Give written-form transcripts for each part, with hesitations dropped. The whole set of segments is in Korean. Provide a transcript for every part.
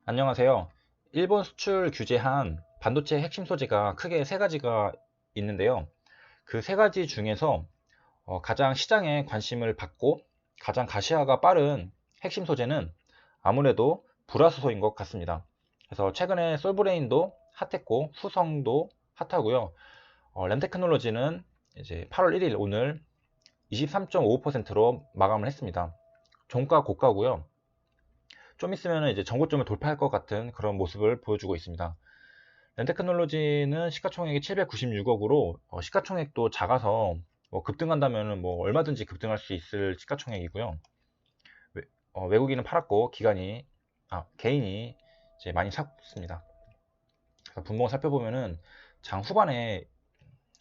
안녕하세요. 일본 수출 규제한 반도체 핵심 소재가 크게 세 가지가 있는데요. 그 세 가지 중에서 가장 시장에 관심을 받고 가장 가시화가 빠른 핵심 소재는 아무래도 불화수소인 것 같습니다. 그래서 최근에 솔브레인도 핫했고 후성도 핫하고요. 램테크놀로지는 이제 8월 1일 오늘 23.55%로 마감을 했습니다. 종가 고가고요. 좀 있으면 이제 전고점을 돌파할 것 같은 그런 모습을 보여주고 있습니다. 렌테크놀로지는 시가총액이 796억으로 시가총액도 작아서 급등한다면 얼마든지 급등할 수 있을 시가총액이고요. 외국인은 팔았고 개인이 이제 많이 샀습니다. 분봉을 살펴보면은 장 후반에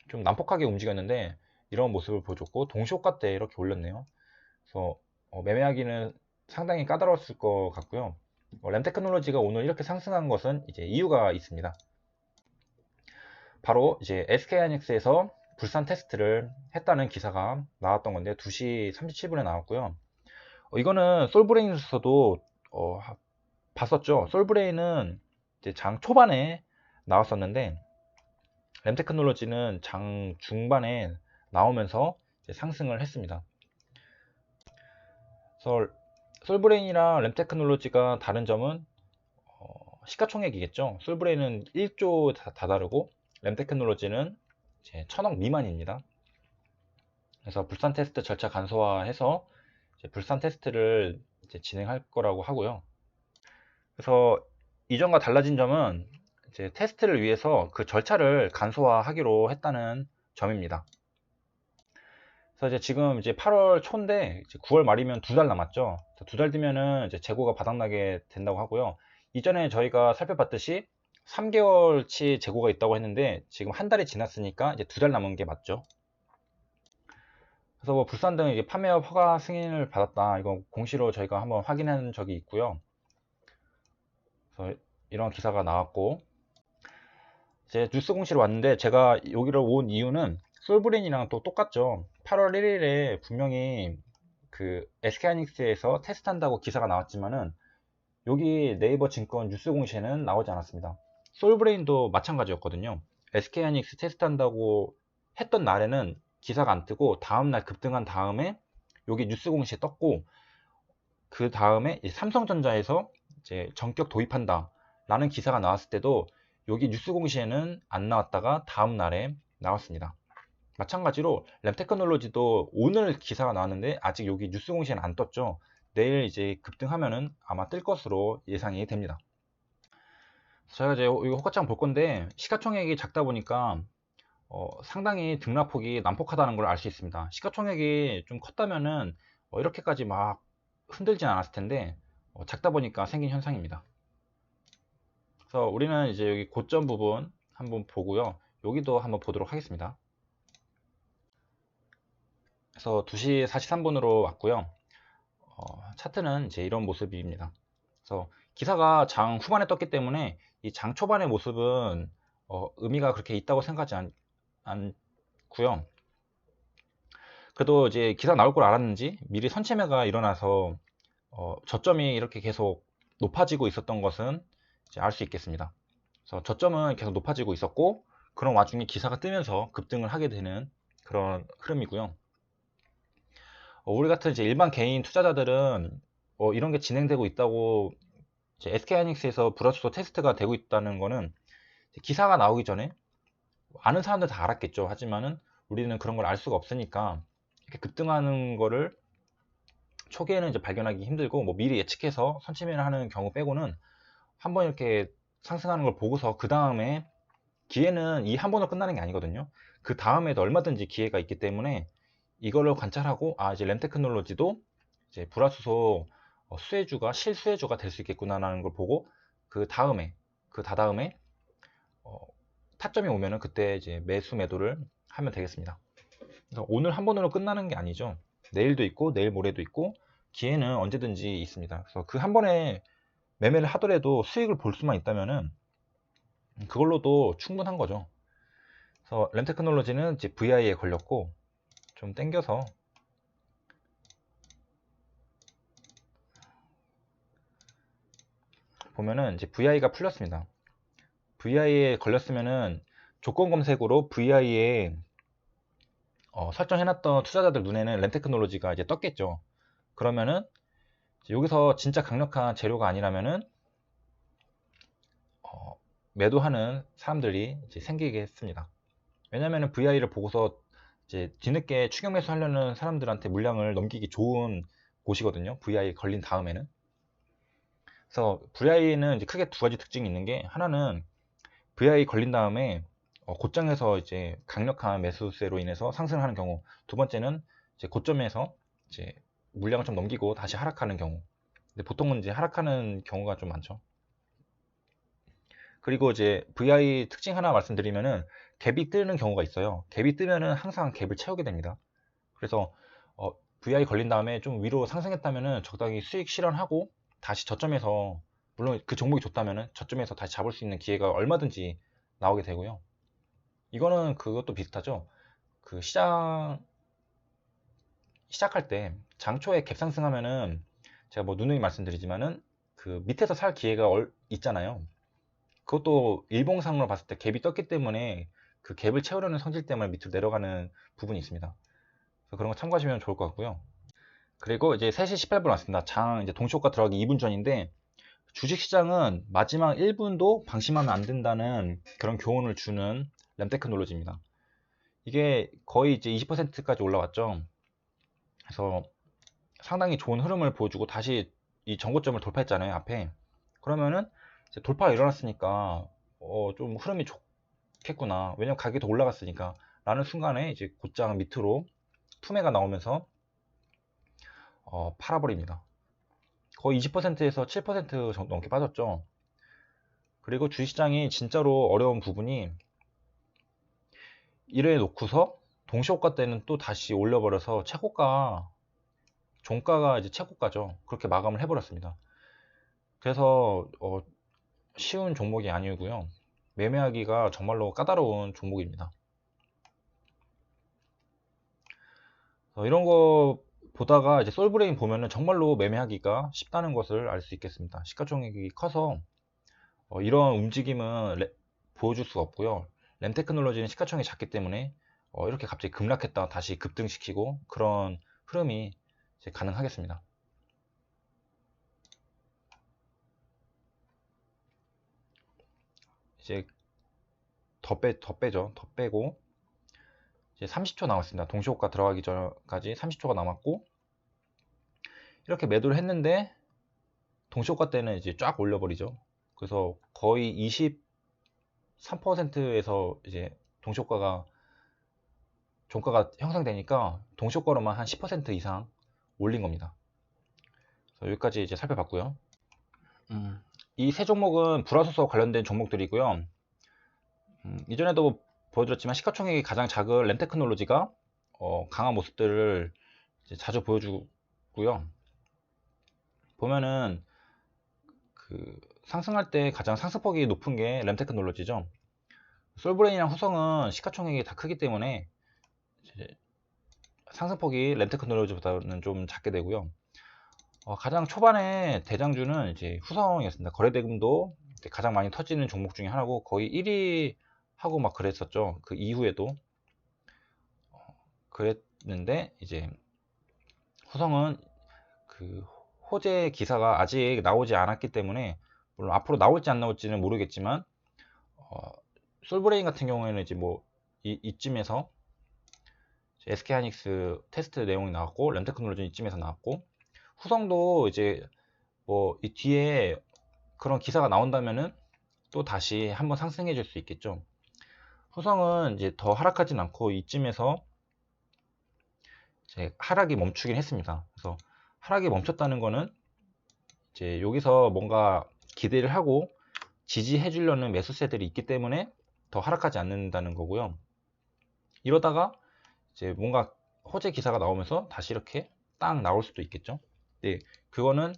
좀 난폭하게 움직였는데 이런 모습을 보여줬고 동시호가 때 이렇게 올렸네요. 그래서 매매하기는 상당히 까다로웠을 것 같고요. 램테크놀로지가 오늘 이렇게 상승한 것은 이제 이유가 있습니다. 바로 이제 SK하이닉스에서 불산 테스트를 했다는 기사가 나왔던 건데 2시 37분에 나왔고요. 이거는 솔브레인에서도 봤었죠. 솔브레인은 이제 장 초반에 나왔었는데 램테크놀로지는 장 중반에 나오면서 상승을 했습니다. 그래서 솔브레인이랑 램테크놀로지가 다른 점은 시가총액이겠죠. 솔브레인은 1조 다다르고 램테크놀로지는 이제 1000억 미만입니다. 그래서 불산 테스트 절차 간소화해서 이제 불산 테스트를 이제 진행할 거라고 하고요. 그래서 이전과 달라진 점은 이제 테스트를 위해서 그 절차를 간소화하기로 했다는 점입니다. 그래서 이제 지금 이제 8월 초인데 이제 9월 말이면 2달 남았죠. 2달 뒤면은 이제 재고가 바닥나게 된다고 하고요. 이전에 저희가 살펴봤듯이 3개월치 재고가 있다고 했는데 지금 한 달이 지났으니까 이제 2달 남은 게 맞죠. 그래서 불산 등 이게 판매업 허가 승인을 받았다. 이거 공시로 저희가 한번 확인한 적이 있고요. 그래서 이런 기사가 나왔고 이제 뉴스 공시로 왔는데 제가 여기로 온 이유는 솔브린이랑 또 똑같죠. 8월 1일에 분명히 그 SK하이닉스에서 테스트한다고 기사가 나왔지만은 여기 네이버 증권 뉴스 공시에는 나오지 않았습니다. 솔브레인도 마찬가지였거든요. SK하이닉스 테스트한다고 했던 날에는 기사가 안 뜨고 다음날 급등한 다음에 여기 뉴스 공시에 떴고 그 다음에 삼성전자에서 이제 전격 도입한다 라는 기사가 나왔을 때도 여기 뉴스 공시에는 안 나왔다가 다음 날에 나왔습니다. 마찬가지로 램테크놀로지도 오늘 기사가 나왔는데 아직 여기 뉴스 공시에는 안 떴죠. 내일 이제 급등하면은 아마 뜰 것으로 예상이 됩니다. 저희가 이제 이거 호가창 볼 건데 시가총액이 작다 보니까 상당히 등락폭이 난폭하다는 걸 알 수 있습니다. 시가총액이 좀 컸다면은 이렇게까지 막 흔들진 않았을 텐데 작다 보니까 생긴 현상입니다. 그래서 우리는 이제 여기 고점 부분 한번 보고요. 여기도 한번 보도록 하겠습니다. 그래서 2시 43분으로 왔고요. 차트는 이제 이런 모습입니다. 그래서 기사가 장 후반에 떴기 때문에 이 장 초반의 모습은 의미가 그렇게 있다고 생각하지 않고요. 그래도 이제 기사 나올 걸 알았는지 미리 선체매가 일어나서 저점이 이렇게 계속 높아지고 있었던 것은 알 수 있겠습니다. 그래서 저점은 계속 높아지고 있었고 그런 와중에 기사가 뜨면서 급등을 하게 되는 그런 흐름이고요. 우리 같은 이제 일반 개인 투자자들은 이런 게 진행되고 있다고 SK하이닉스에서 불화수소 테스트가 되고 있다는 거는 기사가 나오기 전에 아는 사람들 다 알았겠죠. 하지만은 우리는 그런 걸 알 수가 없으니까 이렇게 급등하는 거를 초기에는 이제 발견하기 힘들고 미리 예측해서 선취매를 하는 경우 빼고는 한번 이렇게 상승하는 걸 보고서 그 다음에 기회는 이 한 번으로 끝나는 게 아니거든요. 그 다음에도 얼마든지 기회가 있기 때문에 이거를 관찰하고 이제 램테크놀로지도 이제 불화수소 수혜주가 실수혜주가 될 수 있겠구나라는 걸 보고 그 다음에 그 다다음에 타점이 오면은 그때 이제 매수 매도를 하면 되겠습니다. 그래서 오늘 한 번으로 끝나는 게 아니죠. 내일도 있고 내일 모레도 있고 기회는 언제든지 있습니다. 그래서 그 한 번에 매매를 하더라도 수익을 볼 수만 있다면은 그걸로도 충분한 거죠. 그래서 램테크놀로지는 이제 VI에 걸렸고 좀 땡겨서 보면은 이제 VI가 풀렸습니다. VI에 걸렸으면은 조건 검색으로 VI에 설정해놨던 투자자들 눈에는 램테크놀로지가 이제 떴겠죠. 그러면은 여기서 진짜 강력한 재료가 아니라면은 매도하는 사람들이 이제 생기겠습니다. 왜냐면은 VI를 보고서 이제 뒤늦게 추격 매수하려는 사람들한테 물량을 넘기기 좋은 곳이거든요. VI 걸린 다음에는. 그래서 VI는 이제 크게 두 가지 특징이 있는 게, 하나는 VI 걸린 다음에 고점에서 이제 강력한 매수세로 인해서 상승하는 경우, 두 번째는 이제 고점에서 이제 물량을 좀 넘기고 다시 하락하는 경우. 근데 보통은 이제 하락하는 경우가 좀 많죠. 그리고 이제 VI 특징 하나 말씀드리면은 갭이 뜨는 경우가 있어요. 갭이 뜨면은 항상 갭을 채우게 됩니다. 그래서 VI 걸린 다음에 좀 위로 상승했다면은 적당히 수익 실현하고 다시 저점에서, 물론 그 종목이 좋다면은 저점에서 다시 잡을 수 있는 기회가 얼마든지 나오게 되고요. 이거는 그것도 비슷하죠. 그 시작할 때 장초에 갭 상승하면은 제가 뭐 누누이 말씀드리지만은 그 밑에서 살 기회가 있잖아요. 그것도 일봉상으로 봤을 때 갭이 떴기 때문에 그 갭을 채우려는 성질 때문에 밑으로 내려가는 부분이 있습니다. 그래서 그런 거 참고하시면 좋을 것 같고요. 그리고 이제 3시 18분 왔습니다. 장 이제 동시효과 들어가기 2분 전인데, 주식시장은 마지막 1분도 방심하면 안 된다는 그런 교훈을 주는 램테크놀로지입니다. 이게 거의 이제 20%까지 올라왔죠. 그래서 상당히 좋은 흐름을 보여주고 다시 이 전고점을 돌파했잖아요, 앞에. 그러면은 이제 돌파가 일어났으니까 좀 흐름이 좋겠구나. 왜냐면 가격이 더 올라갔으니까. 라는 순간에 이제 곧장 밑으로 투매가 나오면서 팔아버립니다. 거의 20%에서 7% 정도 넘게 빠졌죠. 그리고 주식시장이 진짜로 어려운 부분이, 이래 놓고서 동시호가 때는 또 다시 올려버려서 최고가, 종가가 이제 최고가죠. 그렇게 마감을 해버렸습니다. 그래서 쉬운 종목이 아니고요. 매매하기가 정말로 까다로운 종목입니다. 이런 거 보다가 이제 솔브레인 보면은 정말로 매매하기가 쉽다는 것을 알 수 있겠습니다. 시가총액이 커서 이런 움직임은 보여줄 수가 없고요. 램테크놀로지는 시가총액이 작기 때문에 이렇게 갑자기 급락했다가 다시 급등시키고 그런 흐름이 이제 가능하겠습니다. 이제 더 빼죠. 더 빼고 이제 30초 남았습니다. 동시호가 들어가기 전까지 30초가 남았고, 이렇게 매도를 했는데 동시호가 때는 이제 쫙 올려버리죠. 그래서 거의 23%에서 이제 종가가 형성되니까 동시효과로만 한 10% 이상 올린 겁니다. 여기까지 이제 살펴봤고요. 이 세 종목은 불화소서 관련된 종목들이고요. 이전에도 보여드렸지만 시가총액이 가장 작은 램테크놀로지가 강한 모습들을 이제 자주 보여주고요. 보면은 그 상승할 때 가장 상승폭이 높은 게 램테크놀로지죠. 솔브레인이랑 후성은 시가총액이 다 크기 때문에 상승폭이 램테크놀로지보다는 좀 작게 되고요. 가장 초반에 대장주는 이제 후성이었습니다. 거래대금도 가장 많이 터지는 종목 중에 하나고 거의 1위 하고 막 그랬었죠. 그 이후에도 그랬는데, 이제 후성은 그 호재 기사가 아직 나오지 않았기 때문에, 물론 앞으로 나올지 안 나올지는 모르겠지만 솔브레인 같은 경우에는 이제 뭐 이쯤에서 SK하이닉스 테스트 내용이 나왔고, 램테크놀로지 이쯤에서 나왔고, 후성도 이제 뭐 이 뒤에 그런 기사가 나온다면은 또 다시 한번 상승해 줄 수 있겠죠. 후성은 이제 더 하락하진 않고 이쯤에서 이제 하락이 멈추긴 했습니다. 그래서 하락이 멈췄다는 거는 이제 여기서 뭔가 기대를 하고 지지해 주려는 매수세들이 있기 때문에 더 하락하지 않는다는 거고요. 이러다가 이제 뭔가 호재 기사가 나오면서 다시 이렇게 딱 나올 수도 있겠죠. 네, 그거는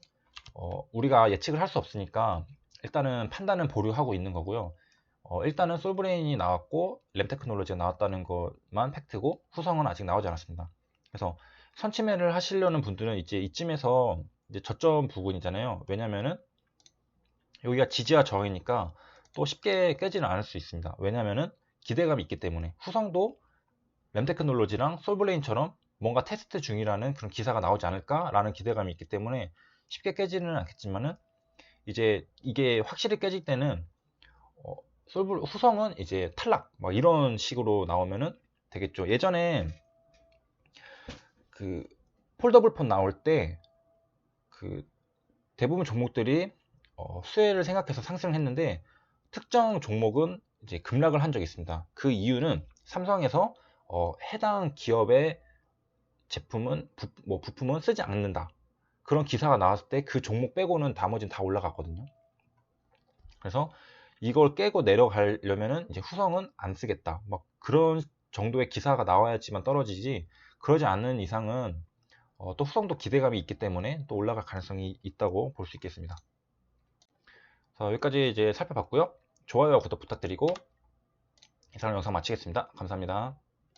우리가 예측을 할 수 없으니까 일단은 판단은 보류하고 있는 거고요. 일단은 솔브레인이 나왔고 램테크놀로지가 나왔다는 것만 팩트고, 후성은 아직 나오지 않았습니다. 그래서 선취매를 하시려는 분들은 이제 이쯤에서 이제 저점 부분이잖아요. 왜냐면은 여기가 지지와 저항이니까 또 쉽게 깨지는 않을 수 있습니다. 왜냐하면은 기대감이 있기 때문에. 후성도 램테크놀로지랑 솔블레인처럼 뭔가 테스트 중이라는 그런 기사가 나오지 않을까라는 기대감이 있기 때문에 쉽게 깨지는 않겠지만은, 이제 이게 확실히 깨질 때는 어, 후성은 이제 탈락 막 이런 식으로 나오면은 되겠죠. 예전에 그 폴더블 폰 나올 때 그 대부분 종목들이 수혜를 생각해서 상승했는데, 특정 종목은 이제 급락을 한 적이 있습니다. 그 이유는 삼성에서 해당 기업의 제품은 부품은 쓰지 않는다, 그런 기사가 나왔을 때 그 종목 빼고는 나머지는 다 올라갔거든요. 그래서 이걸 깨고 내려가려면은 이제 후성은 안 쓰겠다, 막 그런 정도의 기사가 나와야지만 떨어지지, 그러지 않는 이상은 또 후성도 기대감이 있기 때문에 또 올라갈 가능성이 있다고 볼 수 있겠습니다. 자, 여기까지 이제 살펴봤고요. 좋아요와 구독 부탁드리고 이상 영상 마치겠습니다. 감사합니다.